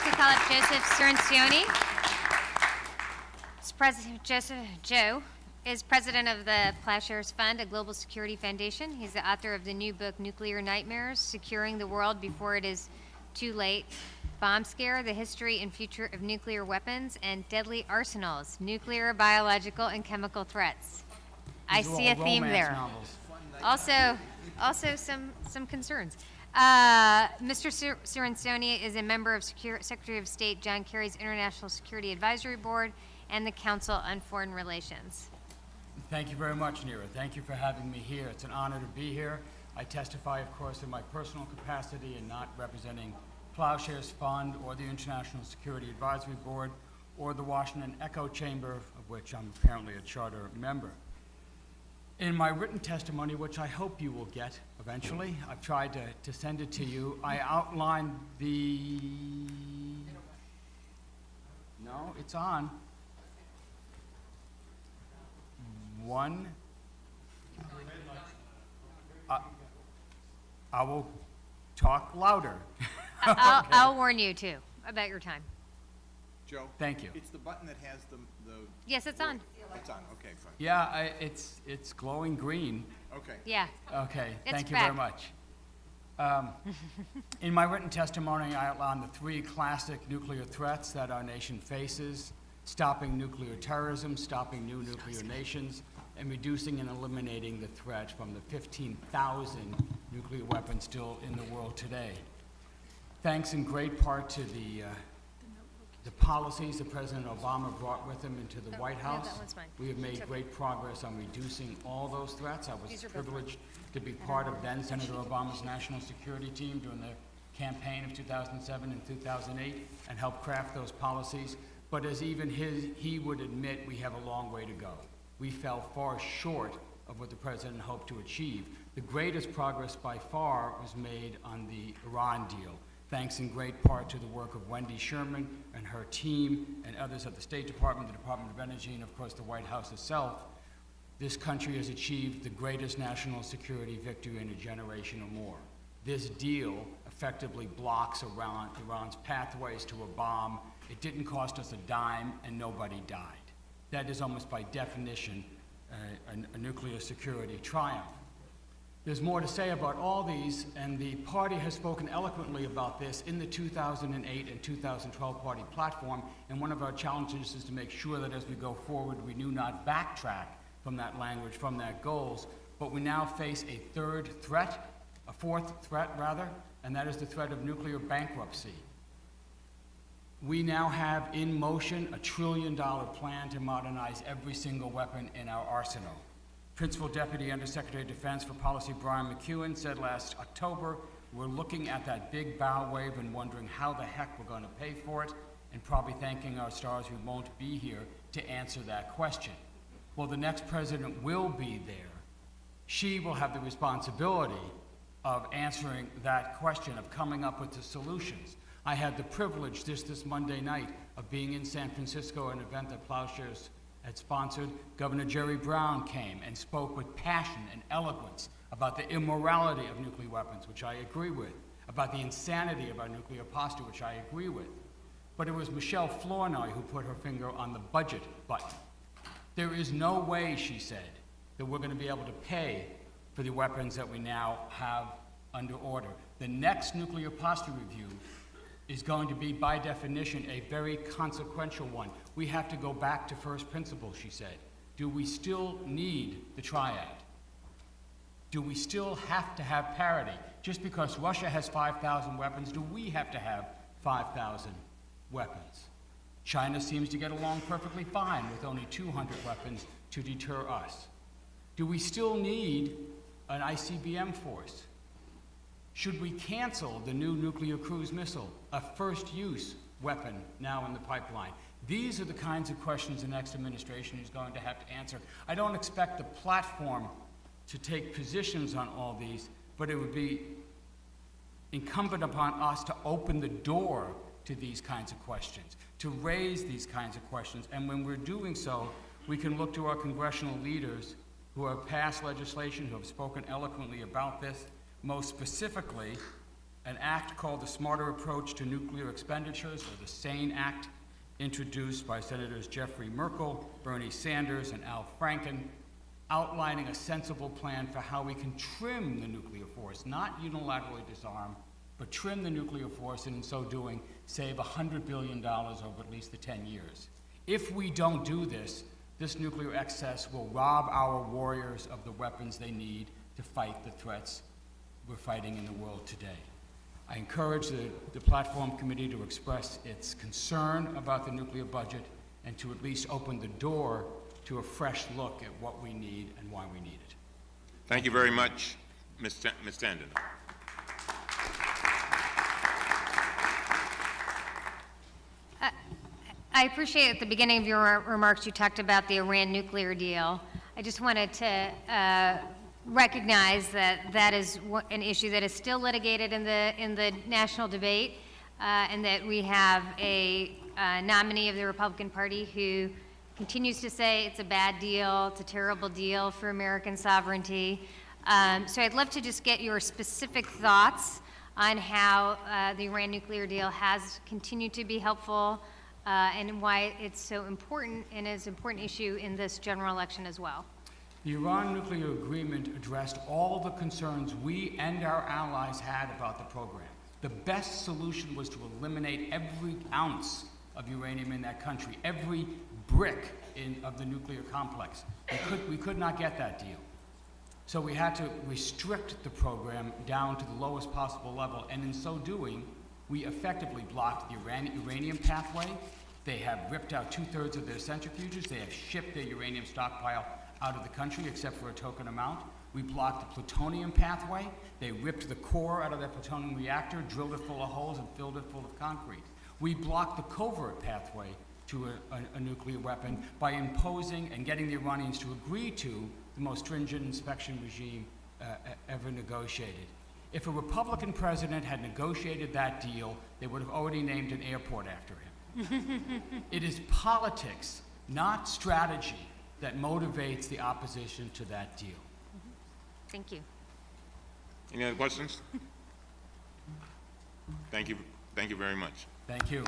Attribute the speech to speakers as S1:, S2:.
S1: like to call up Joseph Cirincione. Joe is president of the Ploughshares Fund, a global security foundation. He's the author of the new book, Nuclear Nightmares, Securing the World Before It Is Too Late, Bomb Scare, The History and Future of Nuclear Weapons and Deadly Arsenals, Nuclear, Biological, and Chemical Threats. I see a theme there. Also some concerns. Mr. Cirincione is a member of Secretary of State John Kerry's International Security Advisory Board and the Council on Foreign Relations.
S2: Thank you very much, Neera. Thank you for having me here. It's an honor to be here. I testify, of course, in my personal capacity and not representing Ploughshares Fund or the International Security Advisory Board or the Washington Echo Chamber, of which I'm apparently a charter member. In my written testimony, which I hope you will get eventually, I've tried to send it to you, I outlined the... No, it's on. One. I will talk louder.
S1: I'll warn you, too, about your time.
S3: Joe?
S2: Thank you.
S3: It's the button that has the
S1: Yes, it's on.
S3: It's on, okay, fine.
S2: Yeah, it's glowing green.
S3: Okay.
S1: Yeah.
S2: Okay,
S1: It's
S2: thank you
S1: back.
S2: very much. In my written testimony, I outlined the three classic nuclear threats that our nation faces: stopping nuclear terrorism, stopping new nuclear nations, and reducing and eliminating the threat from the 15,000 nuclear weapons still in the world today. Thanks in great part to the policies that President Obama brought with him into the White House,
S1: that one's mine.
S2: we have made great progress on reducing all those threats. I was privileged to be part of then Senator Obama's national security team during the campaign of 2007 and 2008 and help craft those policies. But as even he would admit, we have a long way to go. We fell far short of what the president hoped to achieve. The greatest progress by far was made on the Iran deal, thanks in great part to the work of Wendy Sherman and her team and others at the State Department, the Department of Energy, and of course the White House itself. This country has achieved the greatest national security victory in a generation or more. This deal effectively blocks Iran's pathways to a bomb. It didn't cost us a dime and nobody died. That is almost by definition a nuclear security triumph. There's more to say about all these, and the party has spoken eloquently about this in the 2008 and 2012 party platform, and one of our challenges is to make sure that as we go forward, we do not backtrack from that language, from that goals, but we now face a fourth threat rather, and that is the threat of nuclear bankruptcy. We now have in motion a $1 trillion plan to modernize every single weapon in our arsenal. Principal Deputy Undersecretary of Defense for Policy Brian McEwen said last October, we're looking at that big bow wave and wondering how the heck we're going to pay for it, and probably thanking our stars who won't be here to answer that question. Well, the next president will be there. She will have the responsibility of answering that question, of coming up with the solutions. I had the privilege this Monday night of being in San Francisco at an event that Ploughshares had sponsored. Governor Jerry Brown came and spoke with passion and eloquence about the immorality of nuclear weapons, which I agree with, about the insanity of our nuclear posture, which I agree with. But it was Michelle Flournoy who put her finger on the budget button. There is no way, she said, that we're going to be able to pay for the weapons that we now have under order. The next nuclear posture review is going to be, by definition, a very consequential one. We have to go back to first principles, she said. Do we still need the triad? Do we still have to have parity? Just because Russia has 5,000 weapons, do we have to have 5,000 weapons? China seems to get along perfectly fine with only 200 weapons to deter us. Do we still need an ICBM force? Should we cancel the new nuclear cruise missile, a first-use weapon now in the pipeline? These are the kinds of questions the next administration is going to have to answer. I don't expect the platform to take positions on all these, but it would be incumbent upon us to open the door to these kinds of questions, to raise these kinds of questions. And when we're doing so, we can look to our congressional leaders who have passed legislation, who have spoken eloquently about this. Most specifically, an act called the Smarter Approach to Nuclear Expenditures, or the SANE Act, introduced by Senators Jeffrey Merkel, Bernie Sanders, and Al Franken, outlining a sensible plan for how we can trim the nuclear force, not unilaterally disarm, but trim the nuclear force, and in so doing, save $100 billion over at least the 10 years. If we don't do this, this nuclear excess will rob our warriors of the weapons they need to fight the threats we're fighting in the world today. I encourage the Platform Committee to express its concern about the nuclear budget and to at least open the door to a fresh look at what we need and why we need it.
S4: Thank you very much, Ms. Tandon.
S1: I appreciate at the beginning of your remarks you talked about the Iran nuclear deal. I just wanted to recognize that that is an issue that is still litigated in the national debate, and that we have a nominee of the Republican Party who continues to say it's a bad deal, it's a terrible deal for American sovereignty. So I'd love to just get your specific thoughts on how the Iran nuclear deal has continued to be helpful, and why it's so important and is an important issue in this general election as well.
S2: The Iran nuclear agreement addressed all the concerns we and our allies had about the program. The best solution was to eliminate every ounce of uranium in that country, every brick of the nuclear complex. We could not get that deal. So we had to restrict the program down to the lowest possible level, and in so doing, we effectively blocked the uranium pathway. They have ripped out 2/3 of their centrifuges. They have shipped their uranium stockpile out of the country except for a token amount. We blocked the plutonium pathway. They ripped the core out of their plutonium reactor, drilled it full of holes, and filled it full of concrete. We blocked the covert pathway to a nuclear weapon by imposing and getting the Iranians to agree to the most stringent inspection regime ever negotiated. If a Republican president had negotiated that deal, they would have already named an airport after him. It is politics, not strategy, that motivates the opposition to that deal.
S1: Thank you.
S4: Any other questions? Thank you very much.
S2: Thank you.